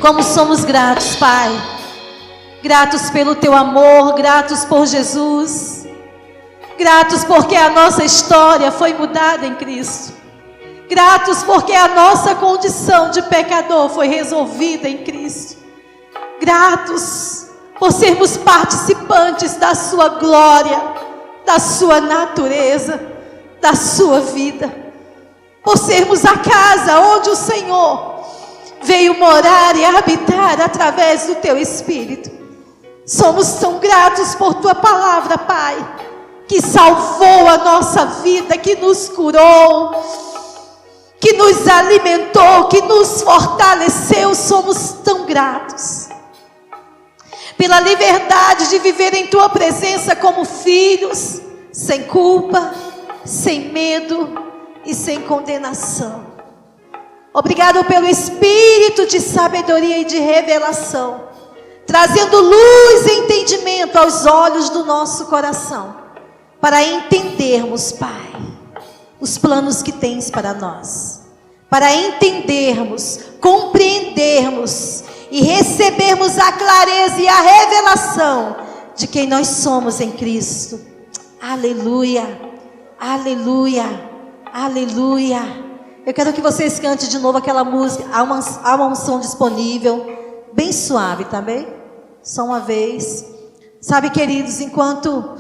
Como somos gratos, Pai. Gratos pelo Teu amor, gratos por Jesus. Gratos porque a nossa história foi mudada em Cristo. Gratos porque a nossa condição de pecador foi resolvida em Cristo. Gratos por sermos participantes da Sua glória, da Sua natureza, da Sua vida. Por sermos a casa onde o Senhor veio morar e habitar através do Teu Espírito. Somos tão gratos por Tua palavra, Pai, que salvou a nossa vida, que nos curou, que nos alimentou, que nos fortaleceu. Somos tão gratos pela liberdade de viver em Tua presença como filhos, sem culpa, sem medo e sem condenação. Obrigado pelo espírito de sabedoria e de revelação, trazendo luz e entendimento aos olhos do nosso coração, para entendermos, Pai, os planos que tens para nós, para entendermos, compreendermos e recebermos a clareza e a revelação de quem nós somos em Cristo. Aleluia, aleluia, aleluia. Eu quero que vocês cantem de novo aquela música. Há uma unção disponível, bem suave, tá bem? Só uma vez. Sabe, queridos, enquanto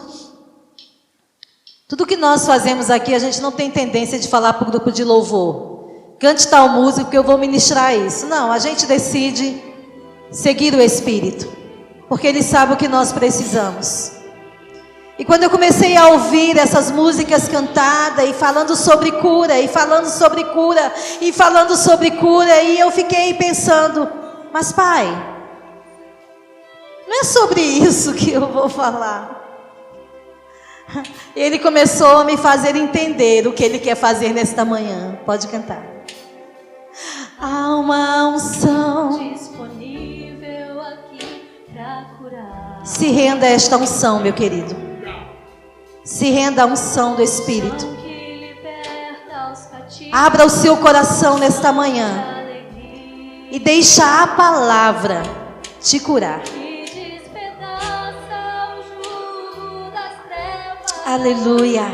tudo que nós fazemos aqui, a gente não tem tendência de falar para o grupo de louvor: cante tal música porque eu vou ministrar isso. Não, a gente decide seguir o Espírito, porque Ele sabe o que nós precisamos. E quando eu comecei a ouvir essas músicas cantadas, e falando sobre cura, e falando sobre cura, e falando sobre cura, e eu fiquei pensando: mas Pai, não é sobre isso que eu vou falar. Ele começou a me fazer entender o que Ele quer fazer nesta manhã. Pode cantar. Há uma unção disponível aqui para curar. Se renda a esta unção, meu querido. Se renda à unção do Espírito. Abra o seu coração nesta manhã e deixa a palavra te curar. Aleluia.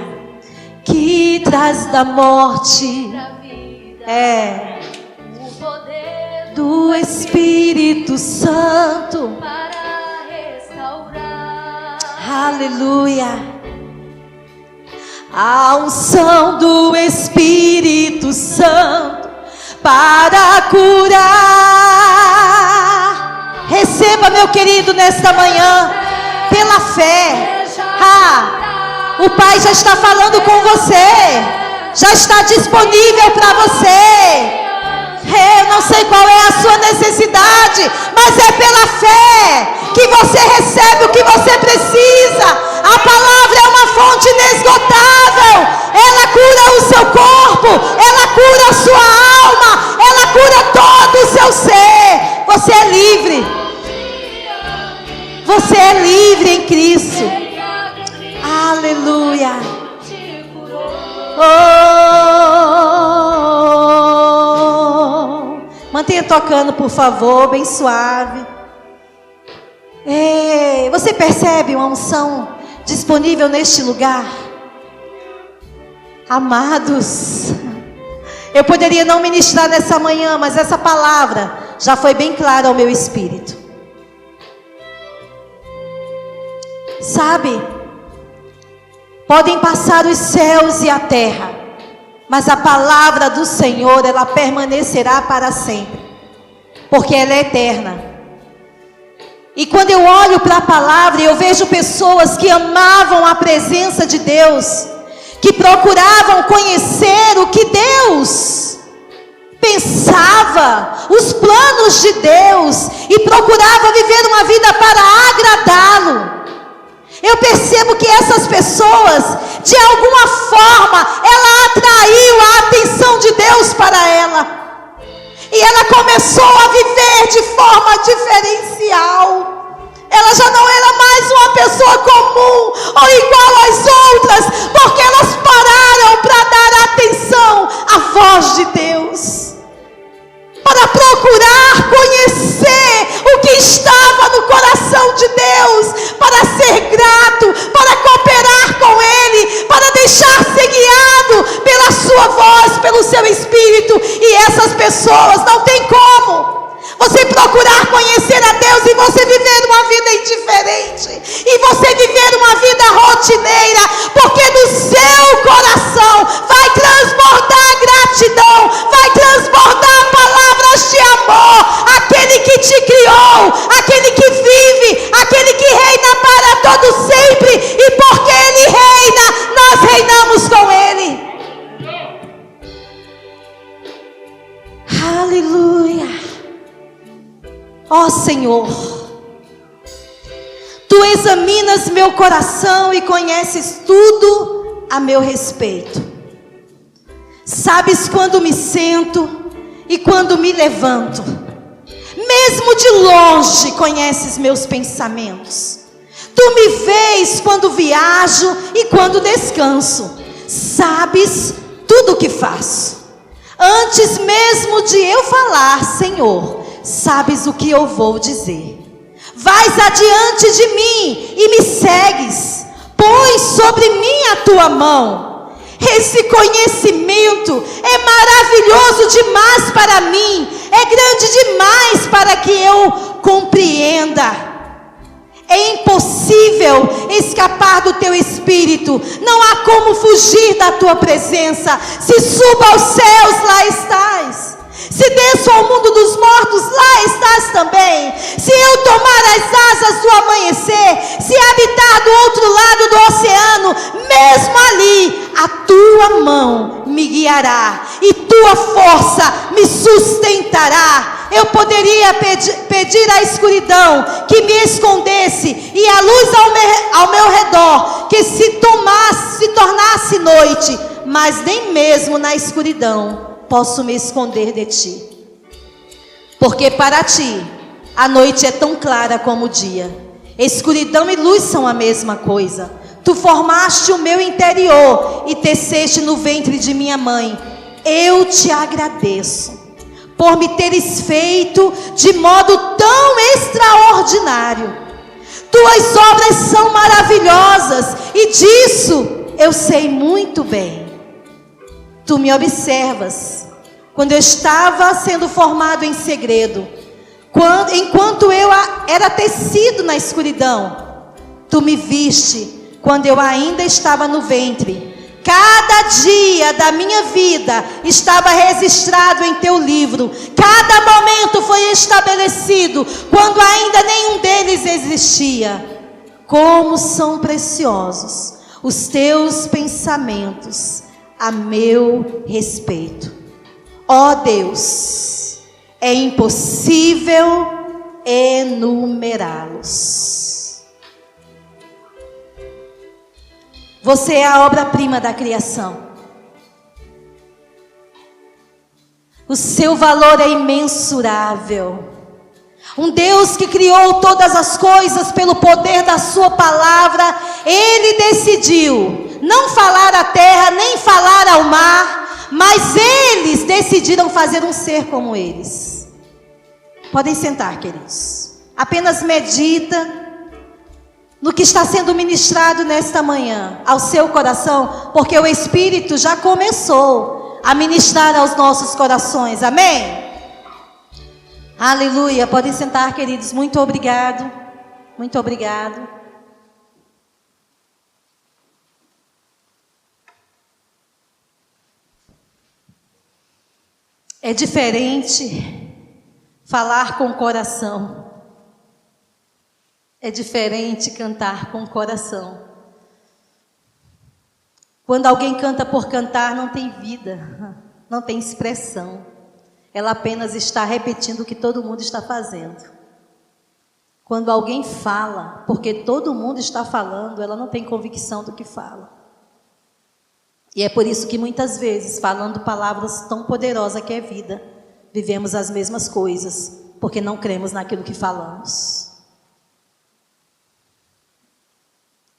Que traz da morte o poder do Espírito Santo para restaurar. Aleluia. A unção do Espírito Santo para curar. Receba, meu querido, nesta manhã, pela fé. O Pai já está falando com você, já está disponível para você. Eu não sei qual é a sua necessidade, mas é pela fé que você recebe o que você precisa. A palavra é uma fonte inesgotável. Ela cura o seu corpo, ela cura a sua alma, ela cura todo o seu ser. Você é livre. Você é livre em Cristo. Aleluia. Mantenha tocando, por favor, bem suave. Você percebe uma unção disponível neste lugar? Amados, eu poderia não ministrar nessa manhã, mas essa palavra já foi bem clara ao meu espírito. Sabe, podem passar os céus e a terra, mas a palavra do Senhor, ela permanecerá para sempre, porque ela é eterna. E quando eu olho para a palavra, eu vejo pessoas que amavam a presença de Deus, que procuravam conhecer o que Deus pensava, os planos de Deus, e procurava viver uma vida para agradá-lo. Eu percebo que essas pessoas, de alguma forma, ela atraiu a atenção de Deus para ela. E ela começou a viver de forma diferencial. Ela já não era mais uma pessoa comum ou igual às outras, porque elas pararam para dar atenção à voz de Deus, para procurar conhecer estava no coração de Deus para ser grato, para cooperar com Ele, para deixar-se guiado pela sua voz, pelo seu Espírito. E essas pessoas não tem como você procurar conhecer a Deus e você viver uma vida indiferente, e você viver uma vida rotineira, porque no seu coração vai transbordar gratidão, vai transbordar palavras de amor. Aquele que te criou, aquele que vive, aquele que reina para todo sempre, e porque Ele reina, nós reinamos com Ele. Aleluia. Ó Senhor, Tu examinas meu coração e conheces tudo a meu respeito. Sabes quando me sento e quando me levanto. Mesmo de longe conheces meus pensamentos. Tu me vês quando viajo e quando descanso. Sabes tudo o que faço. Antes mesmo de eu falar, Senhor, sabes o que eu vou dizer. Vais adiante de mim e me segues. Pões sobre mim a tua mão. Esse conhecimento é maravilhoso demais para mim. É grande demais para que eu compreenda. É impossível escapar do teu Espírito. Não há como fugir da tua presença. Se suba aos céus, lá estás. Se desço ao mundo dos mortos, lá estás também. Se eu tomar as asas do amanhecer, se habitar do outro lado do oceano, mesmo ali, a tua mão me guiará e tua força me sustentará. Eu poderia pedir à escuridão que me escondesse, e a luz ao meu redor que se tornasse noite, mas nem mesmo na escuridão posso me esconder de ti, porque para ti a noite é tão clara como o dia. Escuridão e luz são a mesma coisa. Tu formaste o meu interior e teceste no ventre de minha mãe. Eu te agradeço por me teres feito de modo tão extraordinário. Tuas obras são maravilhosas, e disso eu sei muito bem. Tu me observas quando eu estava sendo formado em segredo, enquanto eu era tecido na escuridão. Tu me viste quando eu ainda estava no ventre. Cada dia da minha vida estava registrado em teu livro. Cada momento foi estabelecido quando ainda nenhum deles existia. Como são preciosos os teus pensamentos a meu respeito. Ó Deus, é impossível enumerá-los. Você é a obra-prima da criação. O seu valor é imensurável. Um Deus que criou todas as coisas pelo poder da sua palavra, Ele decidiu não falar à terra, nem falar ao mar, mas eles decidiram fazer um ser como eles. Podem sentar, queridos. Apenas medita no que está sendo ministrado nesta manhã, ao seu coração, porque o Espírito já começou a ministrar aos nossos corações, amém? Aleluia, podem sentar, queridos, muito obrigado, muito obrigado. É diferente falar com o coração. É diferente cantar com o coração. Quando alguém canta por cantar, não tem vida, não tem expressão. Ela apenas está repetindo o que todo mundo está fazendo. Quando alguém fala, porque todo mundo está falando, ela não tem convicção do que fala. E é por isso que muitas vezes, falando palavras tão poderosas que é vida, vivemos as mesmas coisas, porque não cremos naquilo que falamos.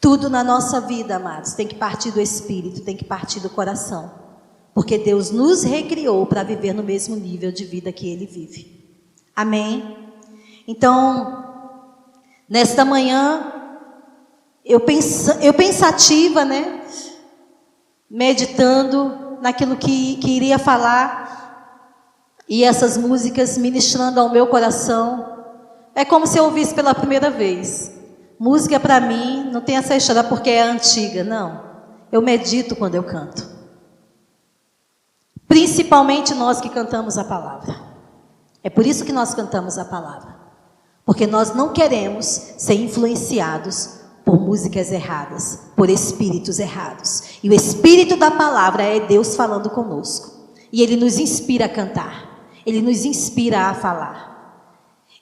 Tudo na nossa vida, amados, tem que partir do Espírito, tem que partir do coração. Porque Deus nos recriou para viver no mesmo nível de vida que Ele vive. Amém? Então, nesta manhã, eu pensativa, né? Meditando naquilo que iria falar, e essas músicas ministrando ao meu coração, é como se eu ouvisse pela primeira vez. Música para mim não tem essa história porque é antiga, não. Eu medito quando eu canto. Principalmente nós que cantamos a palavra. É por isso que nós cantamos a palavra. Porque nós não queremos ser influenciados por músicas erradas, por espíritos errados. E o espírito da palavra é Deus falando conosco. E Ele nos inspira a cantar. Ele nos inspira a falar.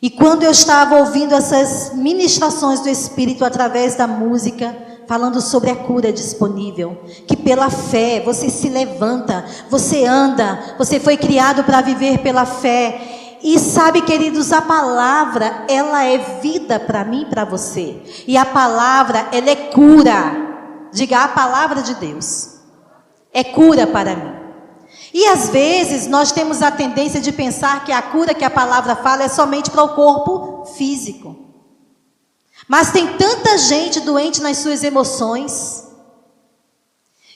E quando eu estava ouvindo essas ministrações do Espírito através da música, falando sobre a cura disponível, que pela fé você se levanta, você anda, você foi criado para viver pela fé. E sabe, queridos, a palavra, ela é vida para mim e para você. E a palavra, ela é cura. Diga, a palavra de Deus é cura para mim. E às vezes nós temos a tendência de pensar que a cura que a palavra fala é somente para o corpo físico. Mas tem tanta gente doente nas suas emoções.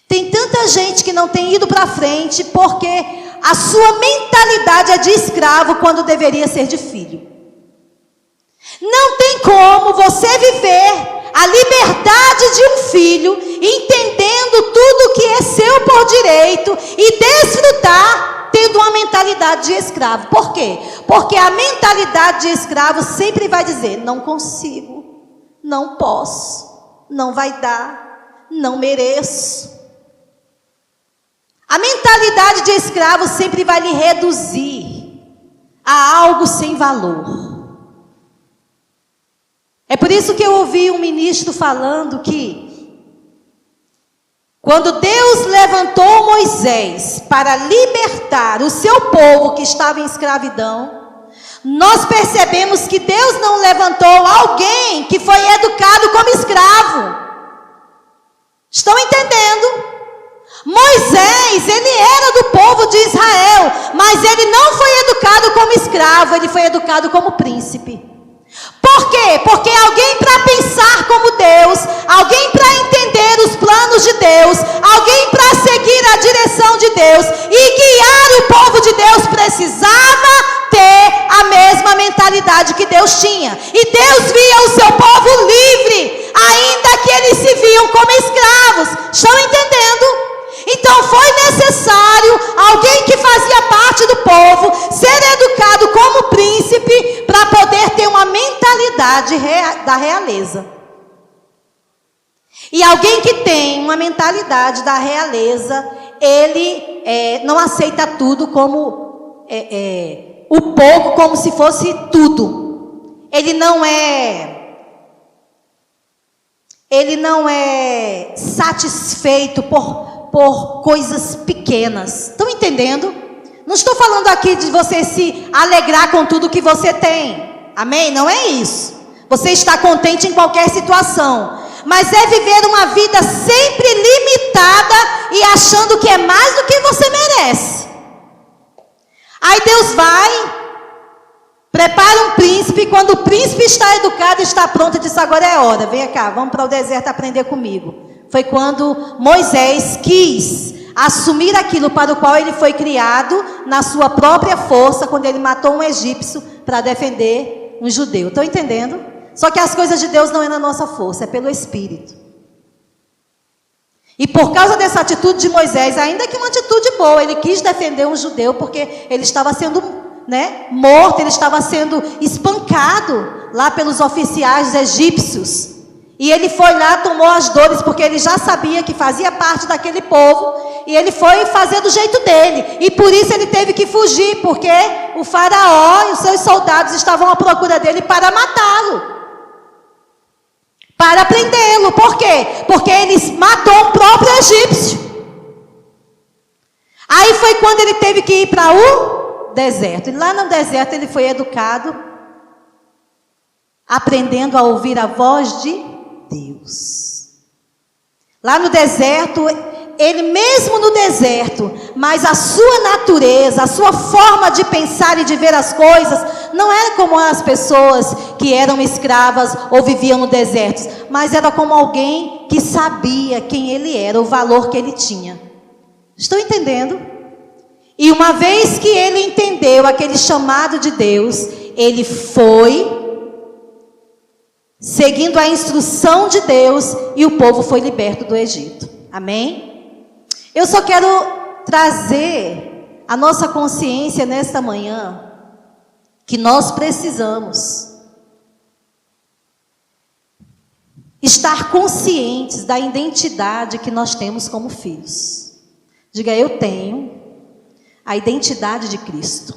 Tem tanta gente que não tem ido para frente porque a sua mentalidade é de escravo quando deveria ser de filho. Não tem como você viver a liberdade de um filho, entendendo tudo que é seu por direito e desfrutar tendo uma mentalidade de escravo. Por quê? Porque a mentalidade de escravo sempre vai dizer, não consigo, não posso, não vai dar, não mereço. A mentalidade de escravo sempre vai lhe reduzir a algo sem valor. É por isso que eu ouvi um ministro falando que quando Deus levantou Moisés para libertar o seu povo que estava em escravidão, nós percebemos que Deus não levantou alguém que foi educado como escravo. Estão entendendo? Moisés, ele era do povo de Israel, mas ele não foi educado como escravo, ele foi educado como príncipe. Por quê? Porque alguém para pensar como Deus, alguém para entender os planos de Deus, alguém para seguir a direção de Deus e guiar o povo de Deus precisava ter a mesma mentalidade que Deus tinha. E Deus via o seu povo livre, ainda que eles se viam como escravos. Estão entendendo? Então foi necessário alguém que fazia parte do povo ser educado como príncipe para poder ter uma mentalidade da realeza. E alguém que tem uma mentalidade da realeza, ele não aceita tudo como o pouco, como se fosse tudo. Ele não é satisfeito por coisas pequenas. Estão entendendo? Não estou falando aqui de você se alegrar com tudo que você tem. Amém? Não é isso. Você está contente em qualquer situação. Mas é viver uma vida sempre limitada e achando que é mais do que você merece. Aí Deus vai, prepara um príncipe. Quando o príncipe está educado, está pronto, diz, agora é hora. Venha cá, vamos para o deserto aprender comigo. Foi quando Moisés quis assumir aquilo para o qual ele foi criado na sua própria força, quando ele matou um egípcio para defender um judeu. Estão entendendo? Só que as coisas de Deus não é na nossa força, é pelo Espírito. E por causa dessa atitude de Moisés, ainda que uma atitude boa, ele quis defender um judeu porque ele estava sendo morto, ele estava sendo espancado lá pelos oficiais egípcios. E ele foi lá, tomou as dores, porque ele já sabia que fazia parte daquele povo, e ele foi fazer do jeito dele, e por isso ele teve que fugir, porque o faraó e os seus soldados estavam à procura dele para matá-lo, para prendê-lo. Por quê? Porque ele matou o próprio egípcio. Aí foi quando ele teve que ir para o deserto, e lá no deserto ele foi educado, aprendendo a ouvir a voz de Deus. Lá no deserto, ele mesmo no deserto, mas a sua natureza, a sua forma de pensar e de ver as coisas, não era como as pessoas que eram escravas ou viviam no deserto, mas era como alguém que sabia quem ele era, o valor que ele tinha. Estão entendendo? E uma vez que ele entendeu aquele chamado de Deus, ele foi seguindo a instrução de Deus e o povo foi liberto do Egito. Amém? Eu só quero trazer a nossa consciência nesta manhã que nós precisamos estar conscientes da identidade que nós temos como filhos. Diga, eu tenho a identidade de Cristo.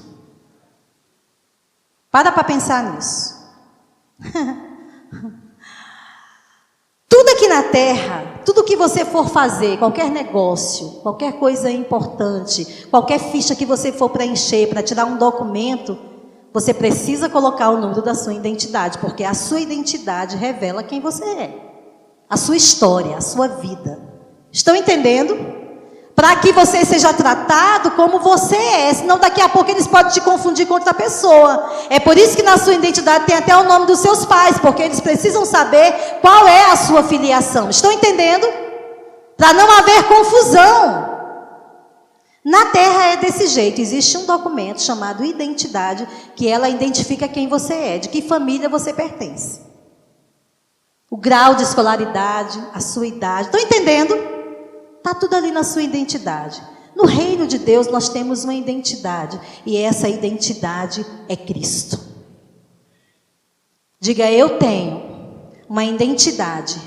Para pensar nisso. Tudo aqui na terra, tudo que você for fazer, qualquer negócio, qualquer coisa importante, qualquer ficha que você for preencher para tirar um documento, você precisa colocar o número da sua identidade, porque a sua identidade revela quem você é, a sua história, a sua vida. Estão entendendo? Para que você seja tratado como você é, senão daqui a pouco eles podem te confundir com outra pessoa. É por isso que na sua identidade tem até o nome dos seus pais, porque eles precisam saber qual é a sua filiação. Estão entendendo? Para não haver confusão. Na terra é desse jeito, existe um documento chamado identidade, que ela identifica quem você é, de que família você pertence. O grau de escolaridade, a sua idade. Estão entendendo? Está tudo ali na sua identidade. No reino de Deus nós temos uma identidade. E essa identidade é Cristo. Diga, eu tenho uma identidade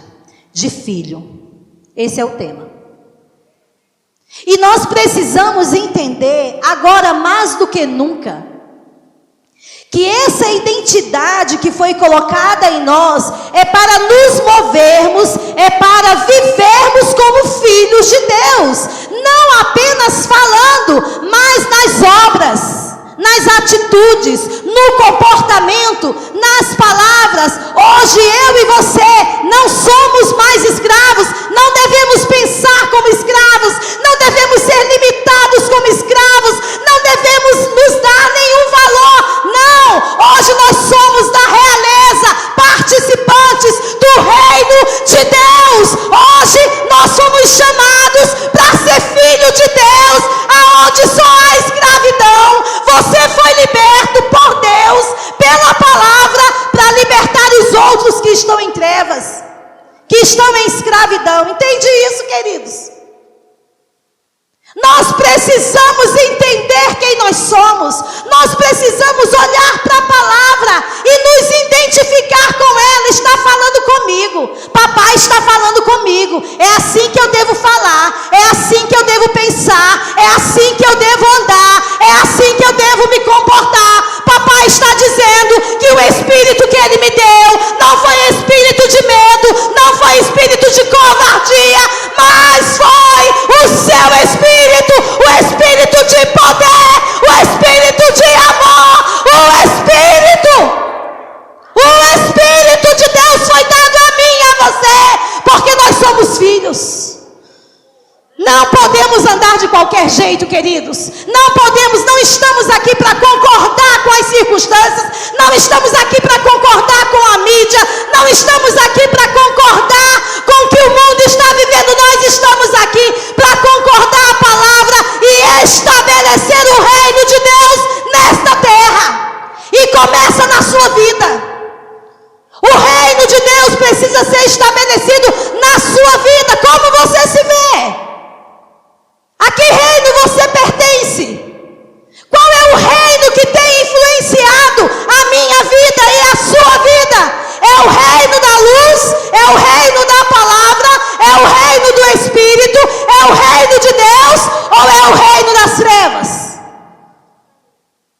de filho. Esse é o tema. E nós precisamos entender, agora mais do que nunca, que essa identidade que foi colocada em nós é para nos movermos, é para vivermos como filhos de Deus. Não apenas falando, mas nas obras, nas atitudes, no comportamento, nas palavras. Hoje eu e você não somos mais escravos, não devemos pensar como escravos, não devemos ser limitados como escravos, não devemos nos dar nenhum valor. Não, hoje nós somos da realeza, participantes do reino de Deus. Hoje nós somos chamados para ser filho de Deus, aonde só há escravidão. Você foi liberto por Deus, pela palavra, para libertar os outros que estão em trevas, que estão em escravidão. Entende isso, queridos? Nós precisamos entender quem nós somos. Nós precisamos olhar para a palavra e nos identificar com ela. Está falando comigo. Papai está falando comigo. É assim que eu devo falar. É assim que eu devo pensar. É assim que eu devo andar. É assim que eu devo me comportar. Papai está dizendo que o espírito que ele me deu não foi espírito de medo, não foi espírito de covardia, mas foi o seu espírito. O espírito de poder, o espírito de amor, o espírito de Deus foi dado a mim e a você, porque nós somos filhos. Não podemos andar de qualquer jeito, queridos. Não podemos, não estamos aqui para concordar com as circunstâncias, não estamos aqui para concordar com a mídia, não estamos aqui para concordar com o que o mundo está vivendo. Nós estamos aqui para concordar a palavra e estabelecer o reino de Deus nesta terra. E começa na sua vida. O reino de Deus precisa ser estabelecido na sua vida. Como você se vê? A que reino você pertence? Qual é o reino que tem influenciado a minha vida e a sua vida? É o reino da luz? É o reino da palavra? É o reino do Espírito? É o reino de Deus? Ou é o reino das trevas?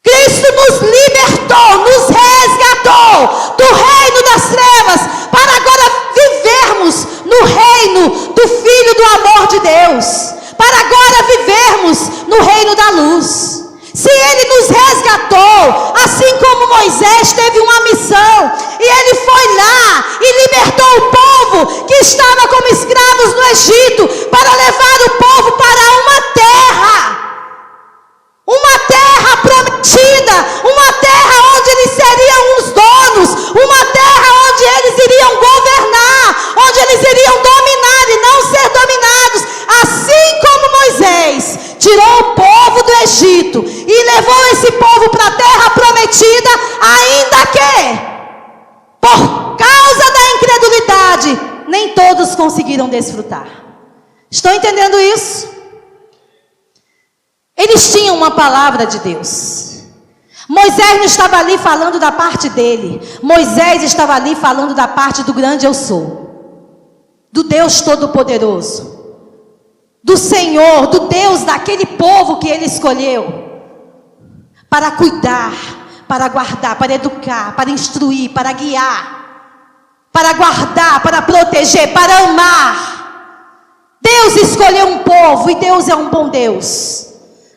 Cristo nos libertou, nos resgatou do reino das trevas para agora vivermos no reino do Filho do amor de Deus. Para agora vivermos no reino da luz. Se ele nos resgatou, assim como Moisés teve uma missão, e ele foi lá e libertou o povo que estava como escravos no Egito, para levar o povo para uma terra prometida, uma terra onde eles povo do Egito e levou esse povo para a terra prometida, ainda que, por causa da incredulidade, nem todos conseguiram desfrutar. Estão entendendo isso? Eles tinham uma palavra de Deus. Moisés não estava ali falando da parte dele. Moisés estava ali falando da parte do grande eu sou. Do Deus Todo-Poderoso. Do Senhor, do Deus daquele povo que ele escolheu. Para cuidar, para guardar, para educar, para instruir, para guiar. Para guardar, para proteger, para amar. Deus escolheu um povo e Deus é um bom Deus.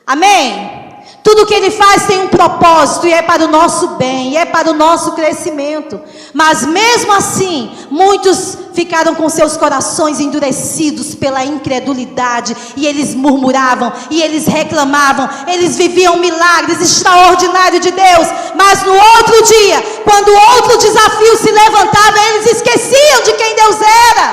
Amém? Tudo que Ele faz tem um propósito e é para o nosso bem, e é para o nosso crescimento. Mas mesmo assim, muitos ficaram com seus corações endurecidos pela incredulidade. E eles murmuravam, e eles reclamavam. Eles viviam milagres extraordinários de Deus. Mas no outro dia, quando outro desafio se levantava, eles esqueciam de quem Deus era.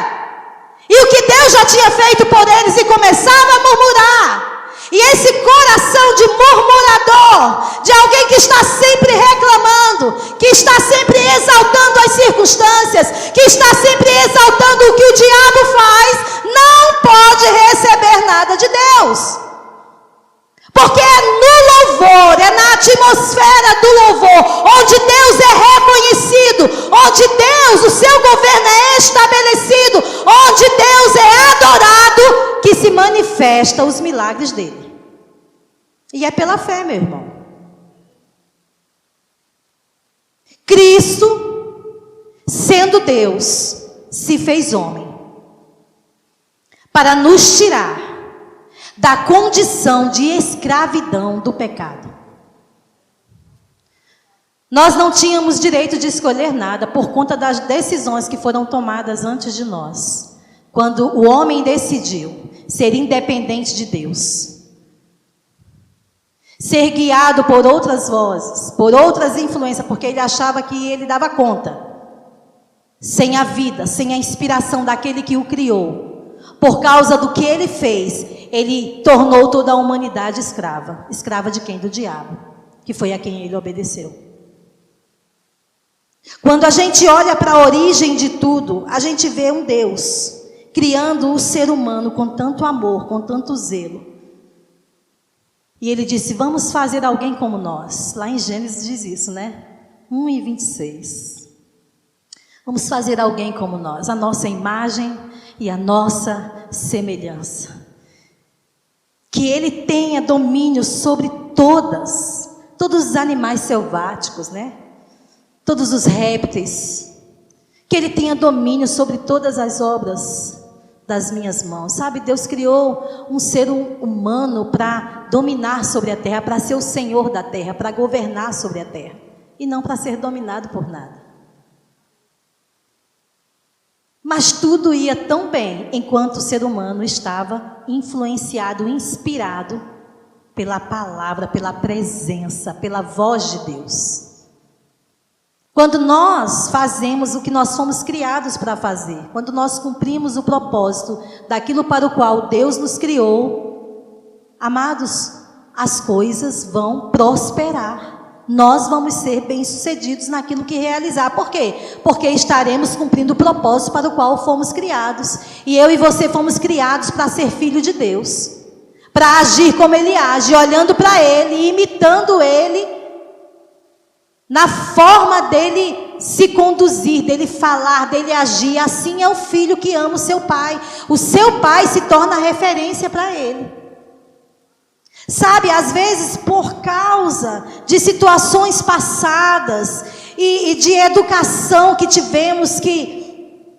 E o que Deus já tinha feito por eles e começavam a murmurar. E esse coração de murmurador, de alguém que está sempre reclamando, que está sempre exaltando as circunstâncias, que está sempre exaltando o que o diabo faz, não pode receber nada de Deus. Porque é no louvor, é na atmosfera do louvor, onde Deus é reconhecido, onde Deus, o seu governo é estabelecido, onde Deus é adorado, que se manifesta os milagres dele. E é pela fé, meu irmão. Cristo, sendo Deus, se fez homem, para nos tirar da condição de escravidão do pecado. Nós não tínhamos direito de escolher nada por conta das decisões que foram tomadas antes de nós. Quando o homem decidiu ser independente de Deus, ser guiado por outras vozes, por outras influências, porque ele achava que ele dava conta, sem a vida, sem a inspiração daquele que o criou. Por causa do que ele fez, ele tornou toda a humanidade escrava. Escrava de quem? Do diabo, que foi a quem ele obedeceu. Quando a gente olha para a origem de tudo, a gente vê um Deus criando o ser humano com tanto amor, com tanto zelo. E ele disse, vamos fazer alguém como nós. Lá em Gênesis diz isso, né? 1:26. Vamos fazer alguém como nós, a nossa imagem e a nossa semelhança. Que ele tenha domínio sobre todos os animais selváticos, né? Todos os répteis. Que ele tenha domínio sobre todas as obras das minhas mãos. Sabe, Deus criou um ser humano para dominar sobre a terra, para ser o Senhor da terra, para governar sobre a terra. E não para ser dominado por nada. Mas tudo ia tão bem enquanto o ser humano estava influenciado, inspirado pela palavra, pela presença, pela voz de Deus. Quando nós fazemos o que nós fomos criados para fazer, quando nós cumprimos o propósito daquilo para o qual Deus nos criou, amados, as coisas vão prosperar. Nós vamos ser bem-sucedidos naquilo que realizar. Por quê? Porque estaremos cumprindo o propósito para o qual fomos criados. E eu e você fomos criados para ser filho de Deus. Para agir como Ele age, olhando para Ele, imitando Ele, na forma dele se conduzir, dele falar, dele agir. Assim é o filho que ama o seu pai. O seu pai se torna referência para ele. Sabe, às vezes por causa de situações passadas e de educação que tivemos que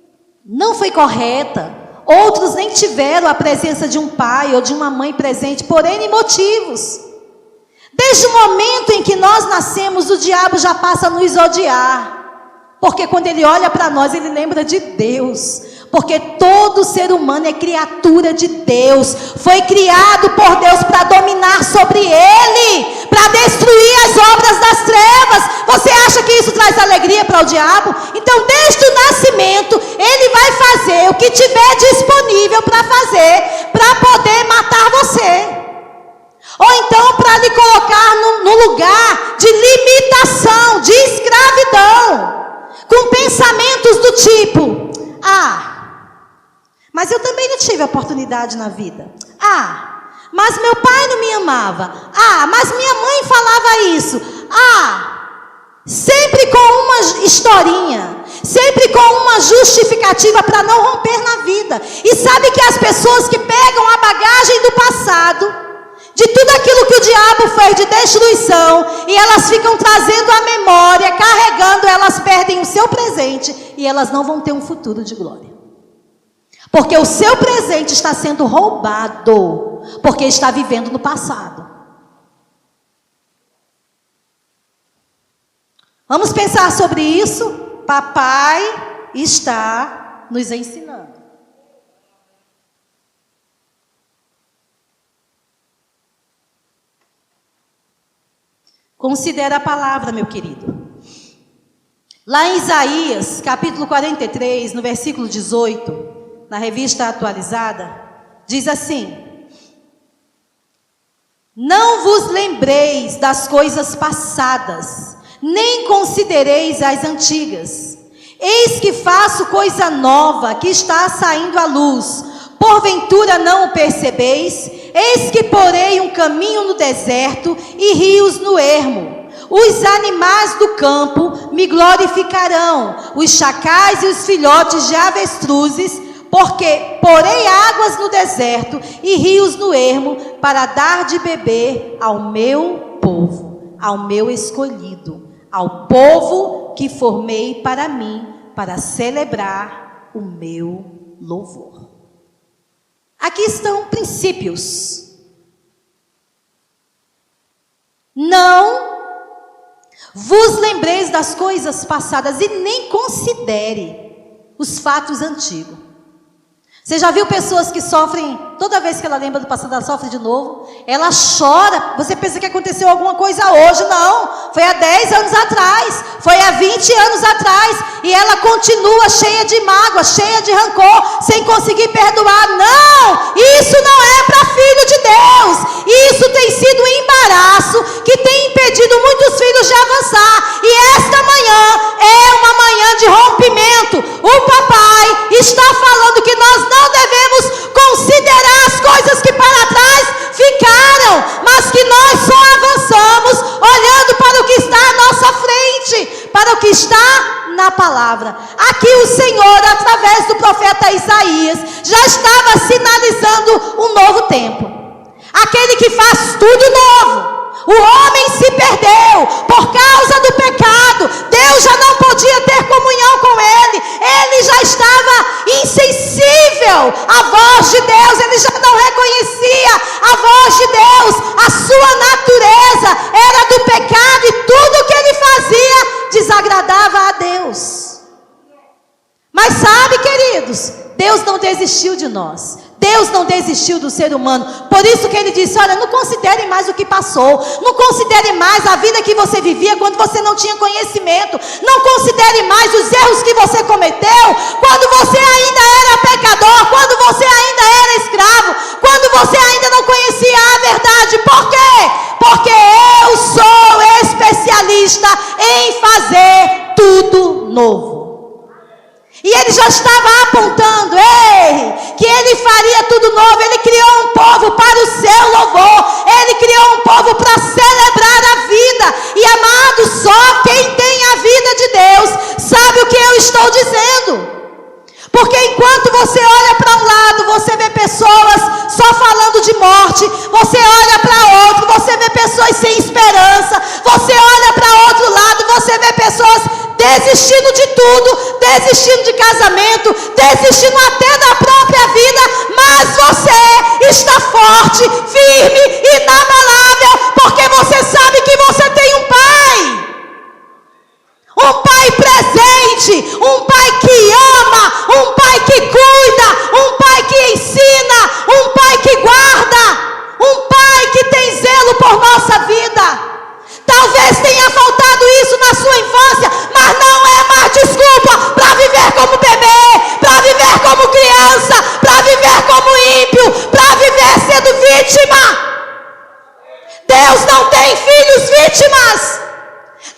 não foi correta, outros nem tiveram a presença de um pai ou de uma mãe presente por N motivos. Desde o momento em que nós nascemos, o diabo já passa a nos odiar. Porque quando ele olha para nós, ele lembra de Deus. Porque todo ser humano é criatura de Deus. Foi criado por Deus para dominar sobre ele, para destruir as obras das trevas. Você acha que isso traz alegria para o diabo? Então, desde o nascimento, ele vai fazer o que tiver disponível para fazer, para poder matar você. ou então para lhe colocar no lugar de limitação, de escravidão, com pensamentos do tipo: mas eu também não tive oportunidade na vida. Mas meu pai não me amava. Mas minha mãe falava isso. Sempre com uma historinha, sempre com uma justificativa para não romper na vida. E sabe que as pessoas que pegam a bagagem do passado, de tudo aquilo que o diabo fez de destruição, e elas ficam trazendo a memória, carregando, elas perdem o seu presente e elas não vão ter um futuro de glória. Porque o seu presente está sendo roubado, porque está vivendo no passado. Vamos pensar sobre isso? Papai está nos ensinando. Considera a palavra, meu querido. Lá em Isaías, capítulo 43, no versículo 18, na revista atualizada, diz assim: não vos lembreis das coisas passadas, nem considereis as antigas. Eis que faço coisa nova, que está saindo à luz. Porventura não o percebeis? Eis que porei um caminho no deserto e rios no ermo. Os animais do campo me glorificarão, os chacais e os filhotes de avestruzes, porque porei águas no deserto e rios no ermo, para dar de beber ao meu povo, ao meu escolhido, ao povo que formei para mim, para celebrar o meu louvor. Aqui estão princípios. Não vos lembreis das coisas passadas e nem considere os fatos antigos. Você já viu pessoas que sofrem, toda vez que ela lembra do passado, ela sofre de novo? Ela chora, você pensa que aconteceu alguma coisa hoje? Não, foi há 10 anos atrás, foi há 20 anos atrás, e ela continua cheia de mágoa, cheia de rancor, sem conseguir perdoar. Não, isso não é para filho de Deus, isso tem sido um embaraço que tem impedido muitos filhos de avançar, e esta manhã é uma manhã de rompimento. O papai está falando que nós não devemos considerar as coisas que para trás ficaram, mas que nós só avançamos olhando para o que está à nossa frente, para o que está na palavra. Aqui o Senhor, através do profeta Isaías, já estava sinalizando um novo tempo. Aquele que faz tudo novo. O homem se perdeu por causa do pecado. Deus já não podia ter comunhão com ele. Ele já estava insensível à voz de Deus. Ele já não reconhecia a voz de Deus. A sua natureza era do pecado e tudo que ele fazia desagradava a Deus. Mas sabe, queridos, Deus não desistiu de nós. Deus não desistiu do ser humano. Por isso que ele disse: olha, não considere mais o que passou. Não considere mais a vida que você vivia quando você não tinha conhecimento. Não considere mais os erros que você cometeu quando você ainda era pecador, quando você ainda era escravo, quando você ainda não conhecia a verdade. Por quê? Porque eu sou especialista em fazer tudo novo. E ele já estava apontando, que ele faria tudo novo. Ele criou um povo para o seu louvor. Ele criou um povo para celebrar a vida. E amado, só quem tem a vida de Deus sabe o que eu estou dizendo. Porque enquanto você olha para um lado, você vê pessoas só falando de morte. Você olha para outro, você vê pessoas sem esperança. Você olha para outro lado, você vê pessoas desistindo de tudo, desistindo de casamento, desistindo até da própria vida. Mas você está forte, firme, inabalável, porque você sabe que você tem um pai. Um pai presente, um pai que ama, um pai que cuida, um pai que ensina, um pai que guarda, um pai que tem zelo por nossa vida. Talvez tenha faltado isso na sua infância, mas não é mais desculpa para viver como bebê, para viver como criança, para viver como ímpio, para viver sendo vítima. Deus não tem filhos vítimas.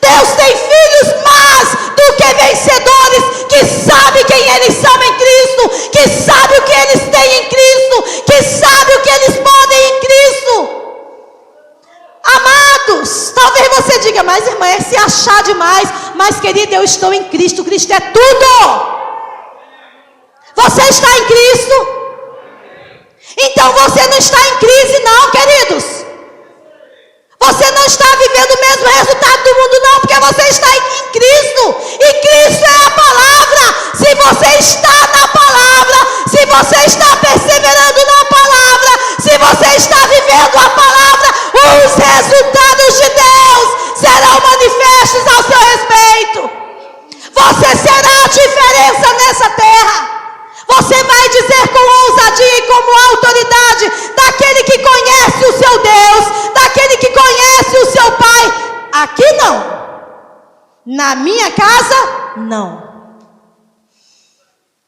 Deus tem filhos mais do que vencedores, que sabem quem eles são em Cristo, que sabem o que eles têm em Cristo, que sabem o que eles podem em Cristo. Amados, talvez você diga, mas irmã, é se achar demais. Mas querida, eu estou em Cristo, Cristo é tudo. Você está em Cristo? Então você não está em crise não, queridos. Você não está vivendo o mesmo resultado do mundo não, porque você está em Cristo. E Cristo é a palavra. Se você está na palavra, se você está perseverando na palavra, se você está vivendo a palavra, os resultados de Deus serão manifestos ao seu respeito. Você será a diferença nessa terra. Você vai dizer com ousadia e como autoridade daquele que conhece o seu Deus, daquele que conhece o seu Pai. Aqui não. Na minha casa, não.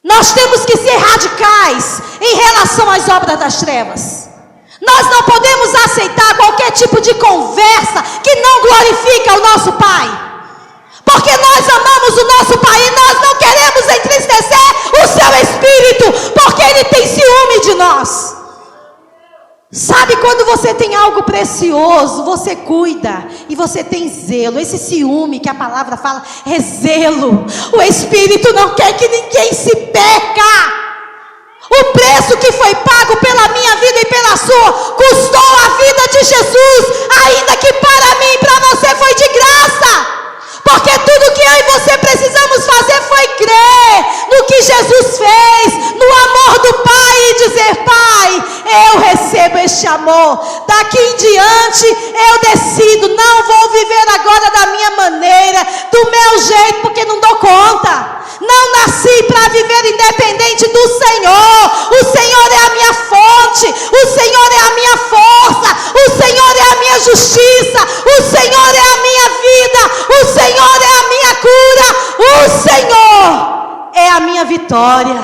Nós temos que ser radicais em relação às obras das trevas. Nós não podemos aceitar qualquer tipo de conversa que não glorifica o nosso Pai. Porque nós amamos o nosso Pai e nós não queremos entristecer o seu Espírito, porque Ele tem ciúme de nós. Sabe quando você tem algo precioso, você cuida e você tem zelo. Esse ciúme que a palavra fala é zelo. O Espírito não quer que ninguém se perca. O preço que foi pago pela minha vida e pela sua custou a vida de Jesus, ainda que para mim e para você foi de graça. Porque tudo que eu e você precisamos fazer foi crer no que Jesus fez, no amor do Pai e dizer, Pai, eu recebo este amor. Daqui em diante eu decido, não vou viver agora da minha maneira, do meu jeito, porque não dou conta. Não nasci para viver independente do Senhor. O Senhor é a minha fonte, o Senhor é a minha força, o Senhor é a minha justiça, o Senhor é a minha vida, o Senhor é a minha cura, o Senhor é a minha vitória,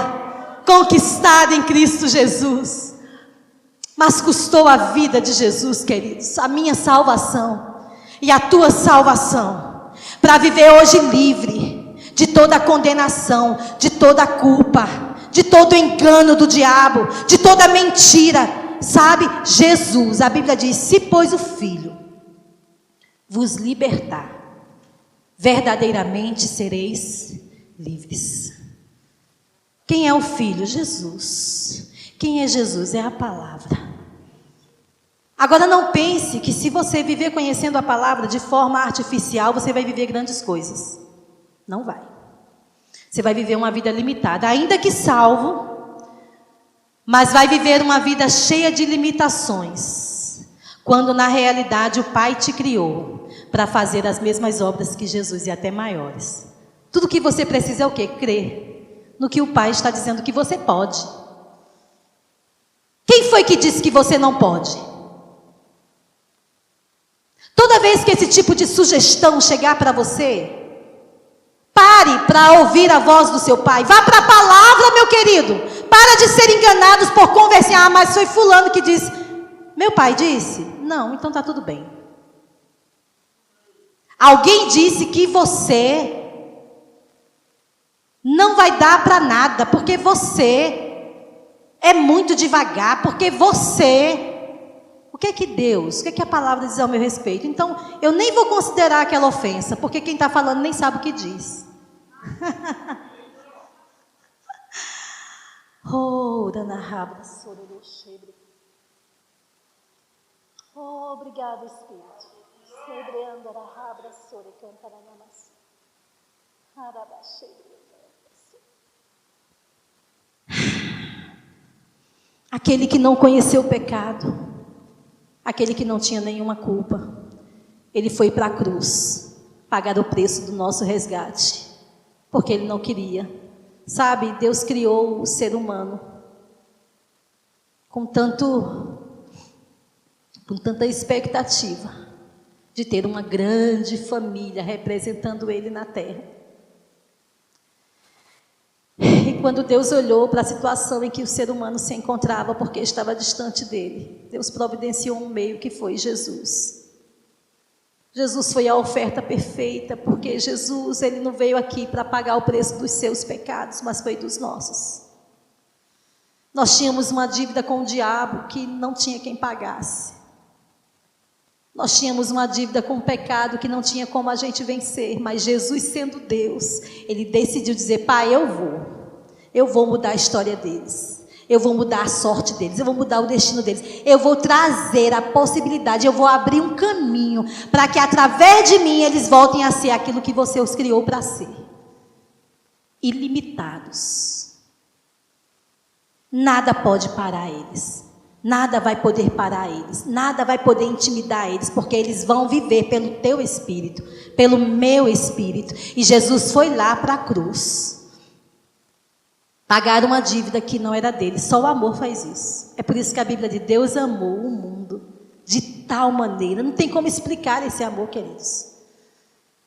conquistada em Cristo Jesus. Mas custou a vida de Jesus, queridos, a minha salvação e a tua salvação, para viver hoje livre de toda a condenação, de toda a culpa, de todo o engano do diabo, de toda a mentira. Sabe, Jesus, a Bíblia diz, se pois o Filho vos libertar, verdadeiramente sereis livres. Quem é o Filho? Jesus. Quem é Jesus? É a palavra. Agora não pense que se você viver conhecendo a palavra de forma artificial, você vai viver grandes coisas. Não vai. Você vai viver uma vida limitada, ainda que salvo, mas vai viver uma vida cheia de limitações, quando na realidade o Pai te criou para fazer as mesmas obras que Jesus e até maiores. Tudo que você precisa é o quê? Crer no que o Pai está dizendo que você pode. Quem foi que disse que você não pode? Toda vez que esse tipo de sugestão chegar para você, pare para ouvir a voz do seu Pai. Vá para a palavra, meu querido. Para de ser enganados por conversar. Ah, mas foi fulano que disse. Meu pai disse? Não, então está tudo bem. Alguém disse que você não vai dar para nada, porque você é muito devagar, porque você... O que é que Deus, o que é que a palavra diz ao meu respeito? Então, eu nem vou considerar aquela ofensa, porque quem está falando nem sabe o que diz. Oh, obrigado, Espírito. Aquele que não conheceu o pecado, aquele que não tinha nenhuma culpa, ele foi para a cruz pagar o preço do nosso resgate, porque ele não queria. Sabe, Deus criou o ser humano com tanta expectativa de ter uma grande família representando ele na terra. E quando Deus olhou para a situação em que o ser humano se encontrava, porque estava distante dele, Deus providenciou um meio que foi Jesus. Jesus foi a oferta perfeita, porque Jesus, ele não veio aqui para pagar o preço dos seus pecados, mas foi dos nossos. Nós tínhamos uma dívida com o diabo que não tinha quem pagasse. Nós tínhamos uma dívida com o pecado que não tinha como a gente vencer, mas Jesus, sendo Deus, ele decidiu dizer: Pai, eu vou mudar a história deles, eu vou mudar a sorte deles, eu vou mudar o destino deles, eu vou trazer a possibilidade, eu vou abrir um caminho para que através de mim eles voltem a ser aquilo que você os criou para ser, ilimitados. Nada pode parar eles, nada vai poder parar eles, nada vai poder intimidar eles, porque eles vão viver pelo teu Espírito, pelo meu Espírito. E Jesus foi lá para a cruz, pagar uma dívida que não era dele. Só o amor faz isso. É por isso que a Bíblia diz: Deus amou o mundo de tal maneira. Não tem como explicar esse amor, queridos,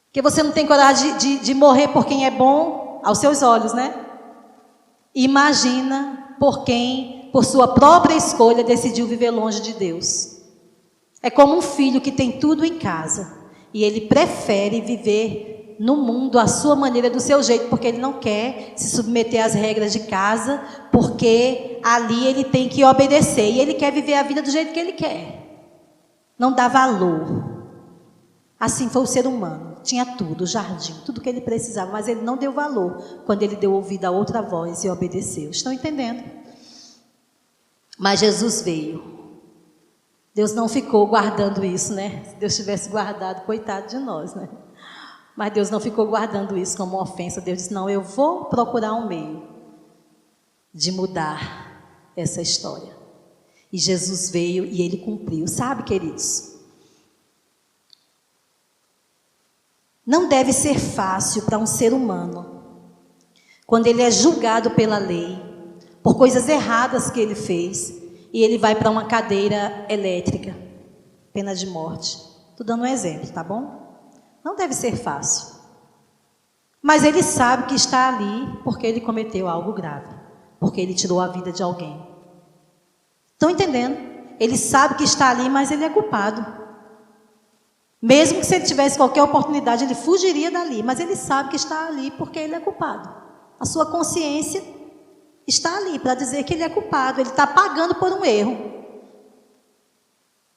porque você não tem coragem de morrer por quem é bom aos seus olhos, né? Imagina por quem, por sua própria escolha, decidiu viver longe de Deus. É como um filho que tem tudo em casa e ele prefere viver no mundo à sua maneira, do seu jeito, porque ele não quer se submeter às regras de casa, porque ali ele tem que obedecer e ele quer viver a vida do jeito que ele quer. Não dá valor. Assim foi o ser humano. Tinha tudo, o jardim, tudo que ele precisava, mas ele não deu valor quando ele deu ouvido a outra voz e obedeceu. Estão entendendo? Mas Jesus veio. Deus não ficou guardando isso, né? Se Deus tivesse guardado, coitado de nós, né? Mas Deus não ficou guardando isso como uma ofensa. Deus disse: não, eu vou procurar um meio de mudar essa história. E Jesus veio e ele cumpriu. Sabe, queridos? Não deve ser fácil para um ser humano, quando ele é julgado pela lei, por coisas erradas que ele fez, e ele vai para uma cadeira elétrica, pena de morte. Estou dando um exemplo, tá bom? Não deve ser fácil. Mas ele sabe que está ali porque ele cometeu algo grave, porque ele tirou a vida de alguém. Estão entendendo? Ele sabe que está ali, mas ele é culpado. Mesmo que se ele tivesse qualquer oportunidade, ele fugiria dali, mas ele sabe que está ali porque ele é culpado. A sua consciência está ali para dizer que ele é culpado, ele está pagando por um erro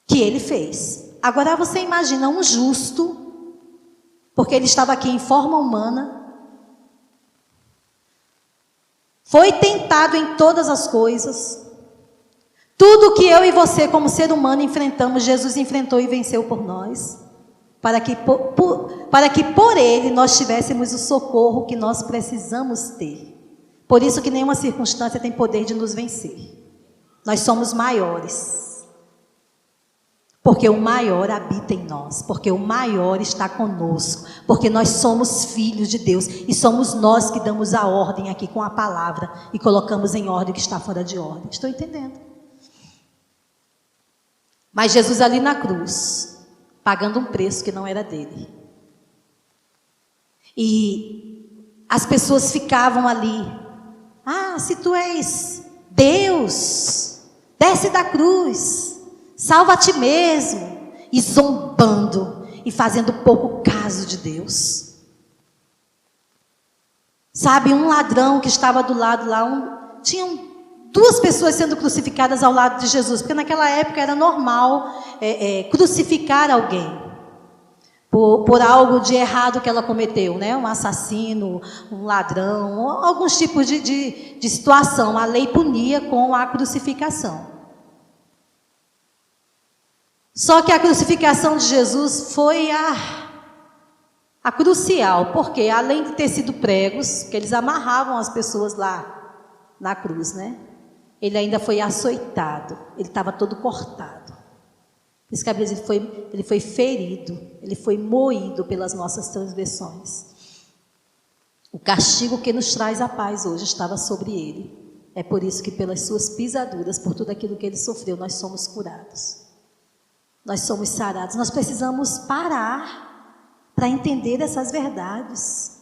que ele fez. Agora você imagina um justo, porque ele estava aqui em forma humana, foi tentado em todas as coisas, tudo que eu e você como ser humano enfrentamos, Jesus enfrentou e venceu por nós. Para que por ele nós tivéssemos o socorro que nós precisamos ter. Por isso que nenhuma circunstância tem poder de nos vencer. Nós somos maiores. Porque o maior habita em nós. Porque o maior está conosco. Porque nós somos filhos de Deus. E somos nós que damos a ordem aqui com a palavra. E colocamos em ordem o que está fora de ordem. Estou entendendo? Mas Jesus ali na cruz, pagando um preço que não era dele. E as pessoas ficavam ali: ah, se tu és Deus, desce da cruz, salva a ti mesmo. E zombando e fazendo pouco caso de Deus. Sabe, um ladrão que estava do lado lá, tinham duas pessoas sendo crucificadas ao lado de Jesus, porque naquela época era normal crucificar alguém por algo de errado que ela cometeu, né? Um assassino, um ladrão, alguns tipos de situação. A lei punia com a crucificação. Só que a crucificação de Jesus foi a crucial, porque além de ter sido pregos, que eles amarravam as pessoas lá na cruz, né? Ele ainda foi açoitado, ele estava todo cortado. Por isso que a Bíblia diz, ele foi ferido, ele foi moído pelas nossas transgressões. O castigo que nos traz a paz hoje estava sobre ele. É por isso que pelas suas pisaduras, por tudo aquilo que ele sofreu, nós somos curados. Nós somos sarados. Nós precisamos parar para entender essas verdades.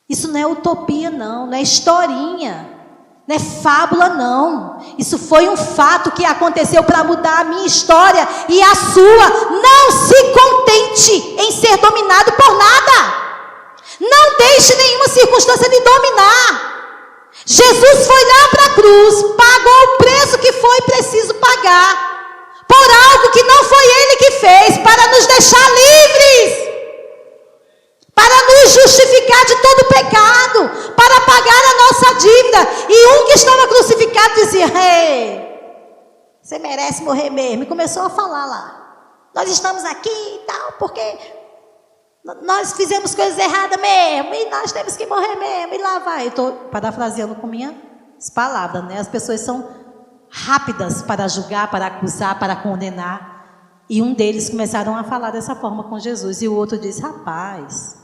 Isso não é utopia, não é historinha. Não é fábula, não. Isso foi um fato que aconteceu para mudar a minha história e a sua. Não se contente em ser dominado por nada. Não deixe nenhuma circunstância lhe dominar. Jesus foi lá para a cruz, pagou o preço que foi preciso pagar, por algo que não foi Ele que fez, para nos deixar livres, para nos justificar de todo pecado, para pagar a nossa dívida. E um que estava crucificado dizia: ei, você merece morrer mesmo. E começou a falar lá: nós estamos aqui e tal, porque nós fizemos coisas erradas mesmo, e nós temos que morrer mesmo, e lá vai. Eu estou parafraseando com minhas palavras, né? As pessoas são rápidas para julgar, para acusar, para condenar. E um deles começaram a falar dessa forma com Jesus, e o outro disse: rapaz,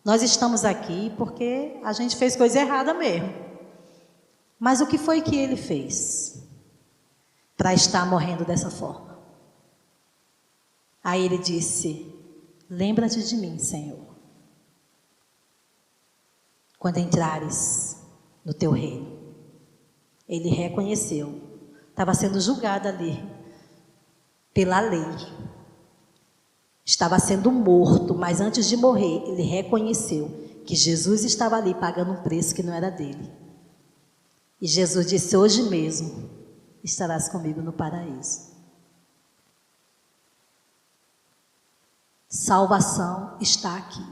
nós estamos aqui porque a gente fez coisa errada mesmo. Mas o que foi que ele fez para estar morrendo dessa forma? Aí ele disse: lembra-te de mim, Senhor, quando entrares no teu reino. Ele reconheceu, estava sendo julgado ali pela lei, estava sendo morto, mas antes de morrer, ele reconheceu que Jesus estava ali pagando um preço que não era dele. E Jesus disse: hoje mesmo estarás comigo no paraíso. Salvação está aqui.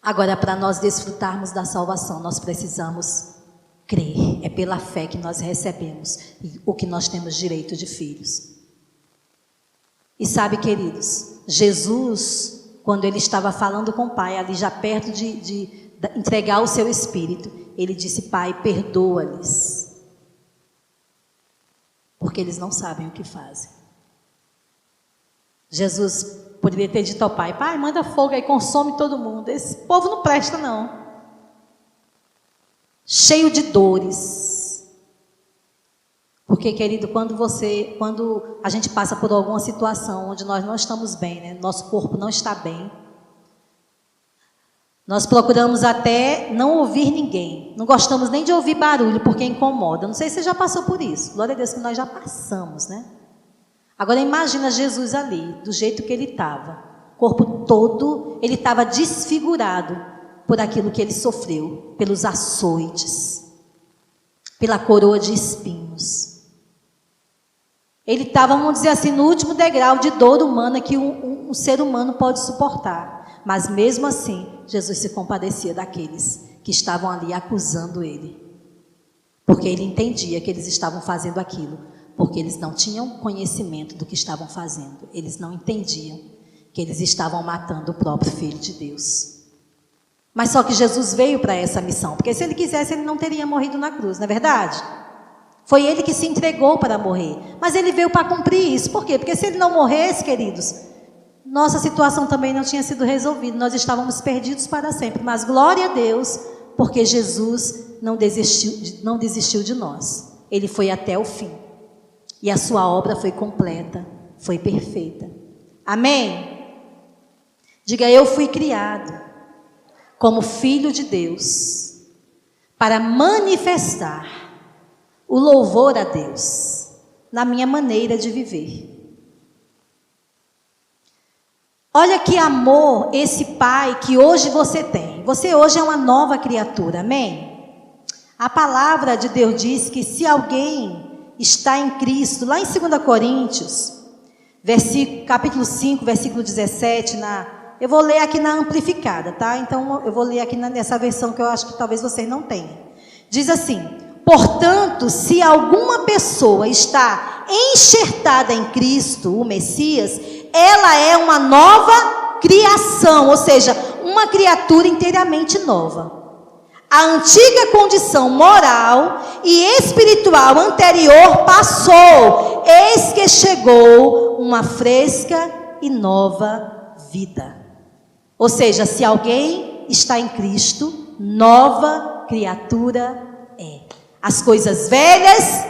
Agora, para nós desfrutarmos da salvação, nós precisamos crer. É pela fé que nós recebemos o que nós temos direito de filhos. E sabe, queridos, Jesus, quando ele estava falando com o Pai, ali já perto de entregar o seu Espírito, ele disse: Pai, perdoa-lhes, porque eles não sabem o que fazem. Jesus poderia ter dito ao Pai: Pai, manda fogo aí, consome todo mundo. Esse povo não presta, não. Cheio de dores. Porque, querido, quando a gente passa por alguma situação onde nós não estamos bem, né? Nosso corpo não está bem, nós procuramos até não ouvir ninguém. Não gostamos nem de ouvir barulho, porque incomoda. Não sei se você já passou por isso. Glória a Deus que nós já passamos, né? Agora imagina Jesus ali, do jeito que ele estava. O corpo todo, ele estava desfigurado por aquilo que ele sofreu, pelos açoites, pela coroa de espinhos. Ele estava, vamos dizer assim, no último degrau de dor humana que um ser humano pode suportar. Mas mesmo assim, Jesus se compadecia daqueles que estavam ali acusando ele. Porque ele entendia que eles estavam fazendo aquilo porque eles não tinham conhecimento do que estavam fazendo. Eles não entendiam que eles estavam matando o próprio Filho de Deus. Mas só que Jesus veio para essa missão, porque se ele quisesse, ele não teria morrido na cruz, não é verdade? Foi ele que se entregou para morrer, mas ele veio para cumprir isso. Por quê? Porque se ele não morresse, queridos, nossa situação também não tinha sido resolvida, nós estávamos perdidos para sempre. Mas glória a Deus, porque Jesus não desistiu de nós. Ele foi até o fim. E a sua obra foi completa, foi perfeita. Amém? Diga: eu fui criado como filho de Deus para manifestar o louvor a Deus na minha maneira de viver. Olha que amor esse Pai que hoje você tem. Você hoje é uma nova criatura, amém? A palavra de Deus diz que se alguém está em Cristo, lá em 2 Coríntios, capítulo 5, versículo 17, eu vou ler aqui na amplificada, tá? Então eu vou ler aqui nessa versão que eu acho que talvez vocês não tenham. Diz assim: portanto, se alguma pessoa está enxertada em Cristo, o Messias, ela é uma nova criação, ou seja, uma criatura inteiramente nova. A antiga condição moral e espiritual anterior passou, eis que chegou uma fresca e nova vida. Ou seja, se alguém está em Cristo, nova criatura é. As coisas velhas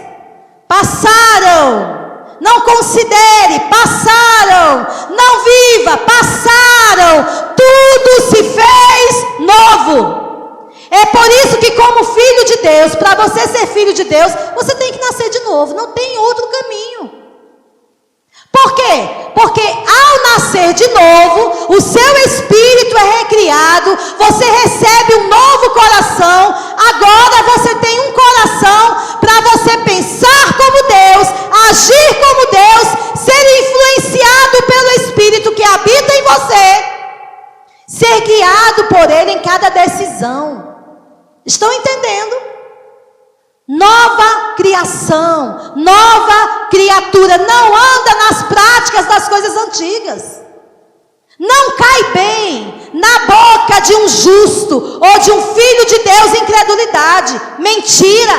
passaram. Não considere, passaram. Não viva, passaram. Tudo se fez isso que, como filho de Deus, para você ser filho de Deus, você tem que nascer de novo. Não tem outro caminho. Por quê? Porque ao nascer de novo, o seu espírito é recriado, você recebe um novo coração. Agora você tem um coração para você pensar como Deus, agir como Deus, ser influenciado pelo Espírito que habita em você, ser guiado por Ele em cada decisão. Estão entendendo? Nova criação, nova criatura, não anda nas práticas das coisas antigas. Não cai bem na boca de um justo ou de um filho de Deus incredulidade, mentira,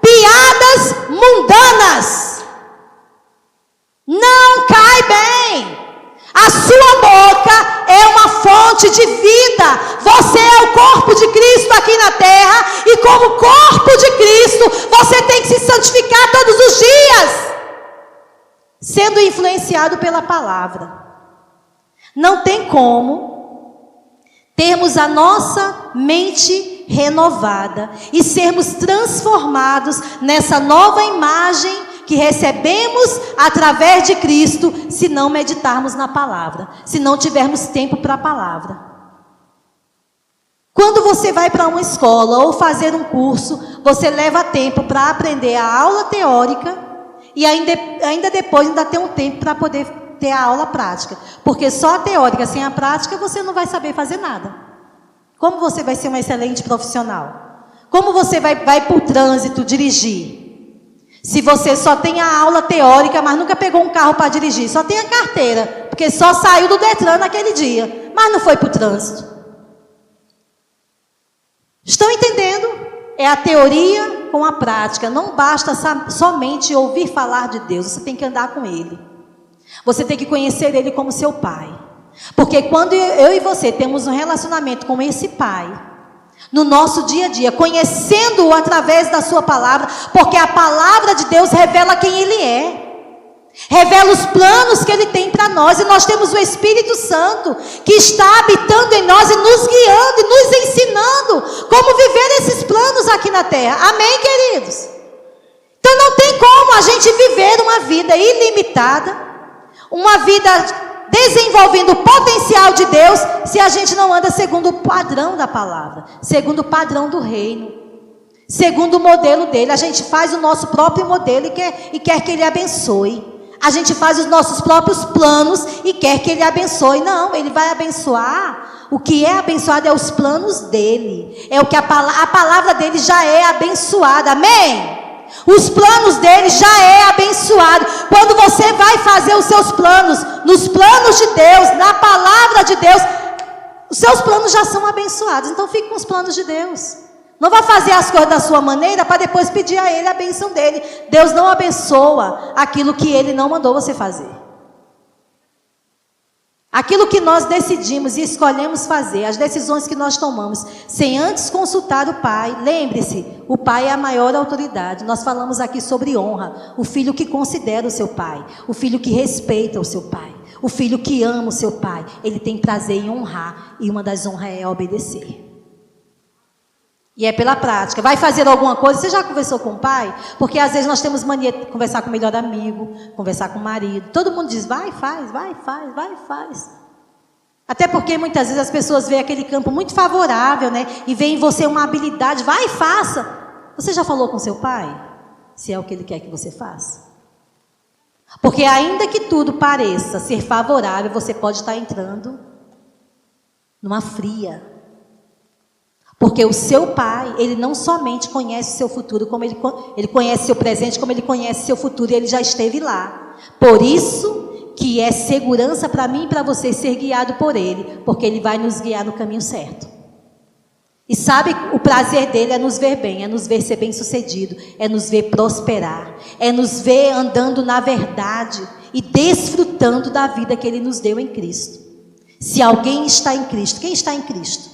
piadas mundanas. Não cai bem. A sua boca é uma fonte de vida. Você é o corpo de Cristo aqui na terra, e como corpo de Cristo, você tem que se santificar todos os dias, sendo influenciado pela palavra. Não tem como termos a nossa mente renovada e sermos transformados nessa nova imagem que recebemos através de Cristo, se não meditarmos na palavra, se não tivermos tempo para a palavra. Quando você vai para uma escola ou fazer um curso, você leva tempo para aprender a aula teórica e ainda depois tem um tempo para poder ter a aula prática, porque só a teórica sem a prática você não vai saber fazer nada. Como você vai ser um excelente profissional? Como você vai para o trânsito dirigir? Se você só tem a aula teórica, mas nunca pegou um carro para dirigir, só tem a carteira, porque só saiu do Detran naquele dia, mas não foi para o trânsito. Estão entendendo? É a teoria com a prática. Não basta somente ouvir falar de Deus, você tem que andar com Ele. Você tem que conhecer Ele como seu Pai. Porque quando eu e você temos um relacionamento com esse Pai, no nosso dia a dia, conhecendo-o através da sua palavra, porque a palavra de Deus revela quem Ele é, revela os planos que Ele tem para nós, e nós temos o Espírito Santo que está habitando em nós e nos guiando e nos ensinando como viver esses planos aqui na terra. Amém, queridos? Então não tem como a gente viver uma vida ilimitada, uma vida desenvolvendo o potencial de Deus, se a gente não anda segundo o padrão da palavra, segundo o padrão do reino, segundo o modelo dele. A gente faz o nosso próprio modelo e quer que ele abençoe. A gente faz os nossos próprios planos e quer que ele abençoe. Não, ele vai abençoar. O que é abençoado é os planos dele, é o que a palavra dele já é abençoada. Amém? Os planos dele já é abençoado. Quando você vai fazer os seus planos, nos planos de Deus, na palavra de Deus, os seus planos já são abençoados. Então fique com os planos de Deus. Não vá fazer as coisas da sua maneira para depois pedir a Ele a bênção dele. Deus não abençoa aquilo que Ele não mandou você fazer. Aquilo que nós decidimos e escolhemos fazer, as decisões que nós tomamos, sem antes consultar o Pai. Lembre-se, o Pai é a maior autoridade. Nós falamos aqui sobre honra. O filho que considera o seu pai, o filho que respeita o seu pai, o filho que ama o seu pai, ele tem prazer em honrar, e uma das honras é obedecer. E é pela prática. Vai fazer alguma coisa, você já conversou com o pai? Porque às vezes nós temos mania de conversar com o melhor amigo, conversar com o marido. Todo mundo diz, vai, faz, vai, faz, vai, faz. Até porque muitas vezes as pessoas veem aquele campo muito favorável, né? E veem em você uma habilidade, vai, faça. Você já falou com seu pai? Se é o que ele quer que você faça? Porque ainda que tudo pareça ser favorável, você pode estar entrando numa fria. Porque o seu pai, ele não somente conhece o seu futuro, como ele conhece seu presente, como ele conhece seu futuro, e ele já esteve lá. Por isso que é segurança para mim e para você ser guiado por ele, porque ele vai nos guiar no caminho certo. E sabe, o prazer dele é nos ver bem, é nos ver ser bem sucedido, é nos ver prosperar, é nos ver andando na verdade e desfrutando da vida que ele nos deu em Cristo. Se alguém está em Cristo, quem está em Cristo?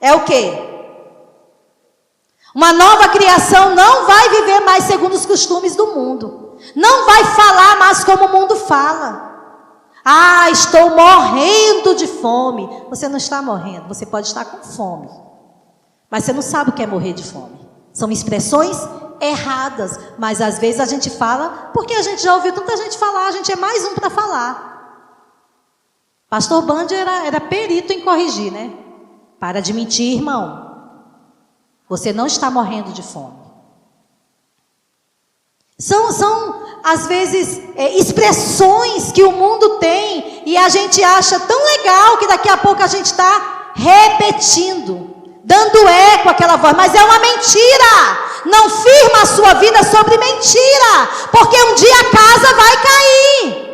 É o quê? Uma nova criação não vai viver mais segundo os costumes do mundo. Não vai falar mais como o mundo fala. Ah, estou morrendo de fome. Você não está morrendo, você pode estar com fome. Mas você não sabe o que é morrer de fome. São expressões erradas, mas às vezes a gente fala, porque a gente já ouviu tanta gente falar, a gente é mais um para falar. Pastor Band era perito em corrigir, né? Para de mentir, irmão. Você não está morrendo de fome. São às vezes, expressões que o mundo tem e a gente acha tão legal que daqui a pouco a gente está repetindo, dando eco àquela voz, mas é uma mentira. Não firma a sua vida sobre mentira, porque um dia a casa vai cair.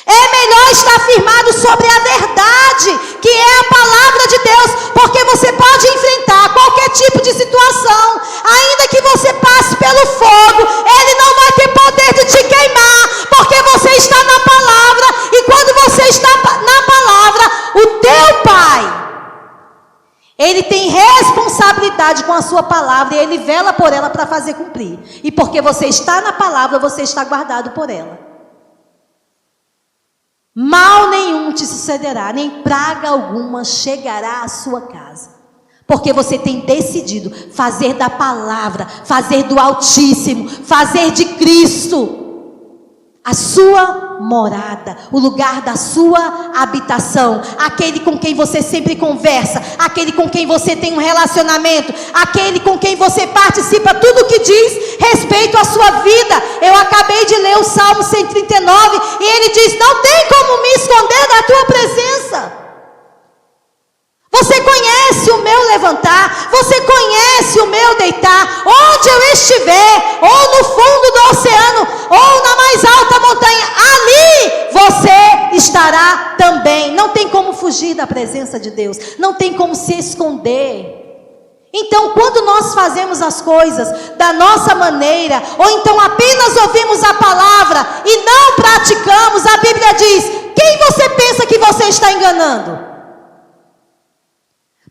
É melhor estar firmado sobre a verdade, que é a palavra de Deus, porque você pode enfrentar qualquer tipo de situação, ainda que você passe pelo fogo, ele não vai ter poder de te queimar, porque você está na palavra, e quando você está na palavra, o teu Pai, ele tem responsabilidade com a sua palavra, e ele vela por ela para fazer cumprir, e porque você está na palavra, você está guardado por ela. Mal nenhum te sucederá, nem praga alguma chegará à sua casa. Porque você tem decidido fazer da palavra, fazer do Altíssimo, fazer de Cristo a sua morada, o lugar da sua habitação, aquele com quem você sempre conversa, aquele com quem você tem um relacionamento, aquele com quem você participa tudo que diz respeito à sua vida. Eu acabei de ler o Salmo 139 e ele diz: não tem como me esconder da tua presença. Você conhece o meu levantar, você conhece o meu deitar, onde eu estiver, ou no fundo do oceano, ou na mais alta montanha, ali você estará também. Não tem como fugir da presença de Deus, não tem como se esconder. Então, quando nós fazemos as coisas da nossa maneira, ou então apenas ouvimos a palavra e não praticamos, a Bíblia diz: quem você pensa que você está enganando?